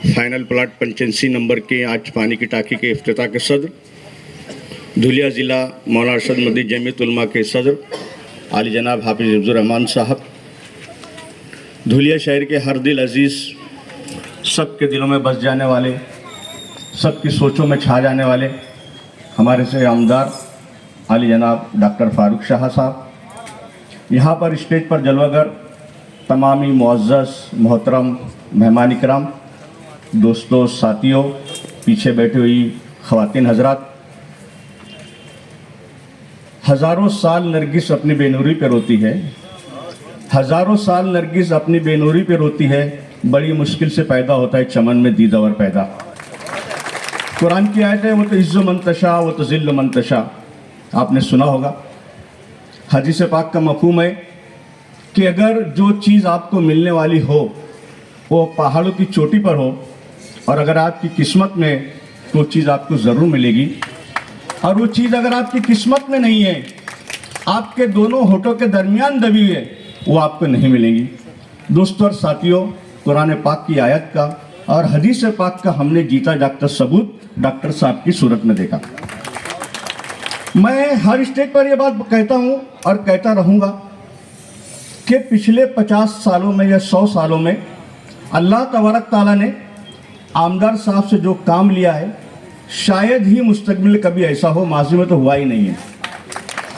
Final plot 85 number के आज पानी की टाँकी के इफ्तिताह के सदर, धुलिया ज़िला मौलाना अरशद मदनी जमीयत उलमा के सदर आली जनाब हाफिज़ हिफ्ज़ुर रहमान साहब, धुलिया शहर के हर दिल अजीज़, सबके दिलों में बस जाने वाले, सबकी सोचों में छा जाने वाले हमारे से आमदार आली जनाब डॉक्टर फारूक शाह साहब, यहाँ पर स्टेज पर जलवागर तमामी मुअज़्ज़ज़ मोहतरम मेहमान इकराम, दोस्तों, साथियों, पीछे बैठी हुई ख़वातीन हज़रात, हज़ारों साल नरगिस अपनी बेनूरी पे रोती है, हज़ारों साल नरगिस अपनी बेनूरी पे रोती है, बड़ी मुश्किल से पैदा होता है चमन में दीदावर पैदा। कुरान की आयत है, वो तो इज़्ज़ु मंतशा वो तो ज़िल्लु मंतशा, आपने सुना होगा। हदीस पाक का मफ़हूम है कि अगर जो चीज़ आपको मिलने वाली हो वो पहाड़ों की चोटी पर हो और अगर आपकी किस्मत में तो चीज़ आपको ज़रूर मिलेगी, और वो चीज़ अगर आपकी किस्मत में नहीं है, आपके दोनों होठों के दरमियान दबी है, वो आपको नहीं मिलेगी। दोस्तों और साथियों, कुरान पाक की आयत का और हदीस पाक का हमने जीता जागता सबूत डॉक्टर साहब की सूरत में देखा। मैं हर स्टेज पर ये बात कहता हूँ और कहता रहूँगा कि पिछले 50 सालों में या 100 सालों में अल्लाह तबारक ताला ने आमदार साहब से जो काम लिया है, शायद ही मुस्तकबिल में कभी ऐसा हो, माजी में तो हुआ ही नहीं है।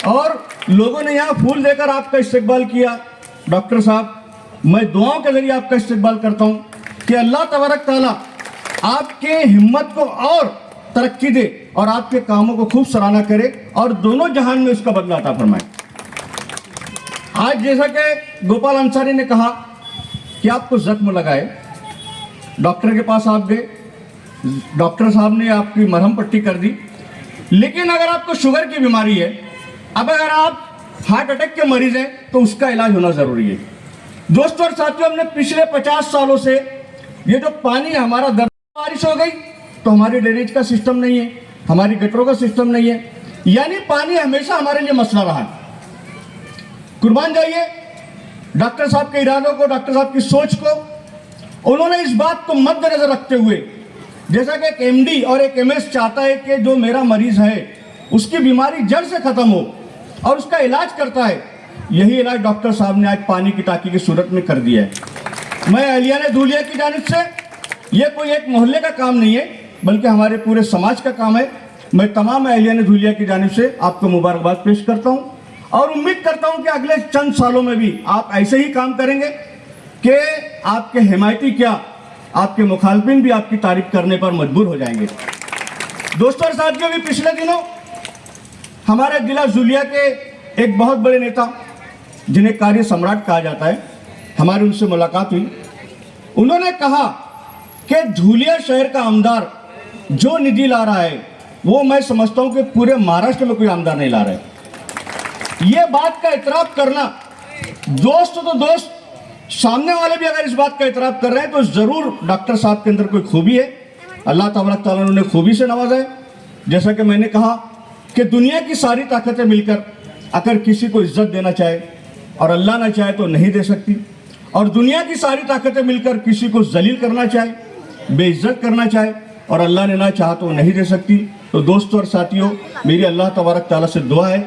और लोगों ने यहाँ फूल देकर आपका इस्तकबाल किया। डॉक्टर साहब, मैं दुआओं के जरिए आपका इस्तकबाल करता हूँ कि अल्लाह तबारक ताला आपके हिम्मत को और तरक्की दे और आपके कामों को खूब सराहना करे और दोनों जहान में उसका बदला अता फरमाए। आज जैसा कि गोपाल अंसारी ने कहा कि आपको जख्म लगाए, डॉक्टर के पास आप गए, डॉक्टर साहब ने आपकी मरहम पट्टी कर दी, लेकिन अगर आपको शुगर की बीमारी है, अब अगर आप हार्ट अटैक के मरीज हैं तो उसका इलाज होना ज़रूरी है। दोस्तों और साथियों, हमने पिछले 50 सालों से ये जो पानी हमारा दर बारिश हो गई तो हमारी ड्रेनेज का सिस्टम नहीं है, हमारी गटरों का सिस्टम नहीं है, यानी पानी हमेशा हमारे लिए मसला रहा है। कुर्बान जाइए डॉक्टर साहब के इरादों को, डॉक्टर साहब की सोच को। उन्होंने इस बात को मद्देनजर रखते हुए, जैसा कि एक एमडी और एक एमएस चाहता है कि जो मेरा मरीज है उसकी बीमारी जड़ से खत्म हो और उसका इलाज करता है, यही इलाज डॉक्टर साहब ने आज पानी की टाँकी की सूरत में कर दिया है। मैं अहलियाने धुलिया की जानिब से, ये कोई एक मोहल्ले का काम नहीं है बल्कि हमारे पूरे समाज का काम है। मैं तमाम अहलियाने धुलिया की जानिब से आपको मुबारकबाद पेश करता हूँ और उम्मीद करता हूँ कि अगले चंद सालों में भी आप ऐसे ही काम करेंगे कि आपके हिमायती क्या, आपके मुखालफिन भी आपकी तारीफ करने पर मजबूर हो जाएंगे। दोस्तों और साथियों, भी पिछले दिनों हमारे जिला धुलिया के एक बहुत बड़े नेता जिन्हें कार्य सम्राट कहा जाता है, हमारी उनसे मुलाकात हुई। उन्होंने कहा कि धुलिया शहर का आमदार जो निधि ला रहा है वो मैं समझता हूं कि पूरे महाराष्ट्र में कोई आमदार नहीं ला रहा है। ये बात का इतराफ करना, दोस्त तो दोस्त, सामने वाले भी अगर इस बात का इतराफ कर रहे हैं तो जरूर डॉक्टर साहब के अंदर कोई खूबी है। अल्लाह तबारक तआला ने उन्हें खूबी से नवाजा है। जैसा कि मैंने कहा कि दुनिया की सारी ताकतें मिलकर अगर किसी को इज्जत देना चाहे और अल्लाह ना चाहे तो नहीं दे सकती, और दुनिया की सारी ताकतें मिलकर किसी को जलील करना चाहे, बेइज्जत करना चाहे और अल्लाह ने ना चाहा तो नहीं दे सकती। तो दोस्तों और साथियों, मेरी अल्लाह तबारक ताला से दुआ है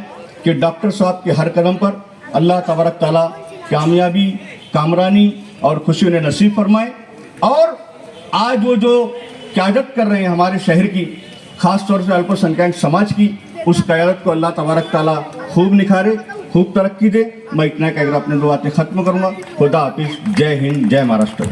कि डॉक्टर साहब के हर कदम पर अल्लाह तबारक ताला कामयाबी, कामरानी और खुशी उन्हें नसीब फरमाए। और आज वो जो क़यादत कर रहे हैं हमारे शहर की, ख़ास तौर से अल्पसंख्यक समाज की, उस क़यादत को अल्लाह तबारक ताला खूब निखारे, खूब तरक्की दे। मैं इतना कहकर अपने दो बातें ख़त्म करूँगा। खुदा हाफिज़। जय हिंद, जय महाराष्ट्र।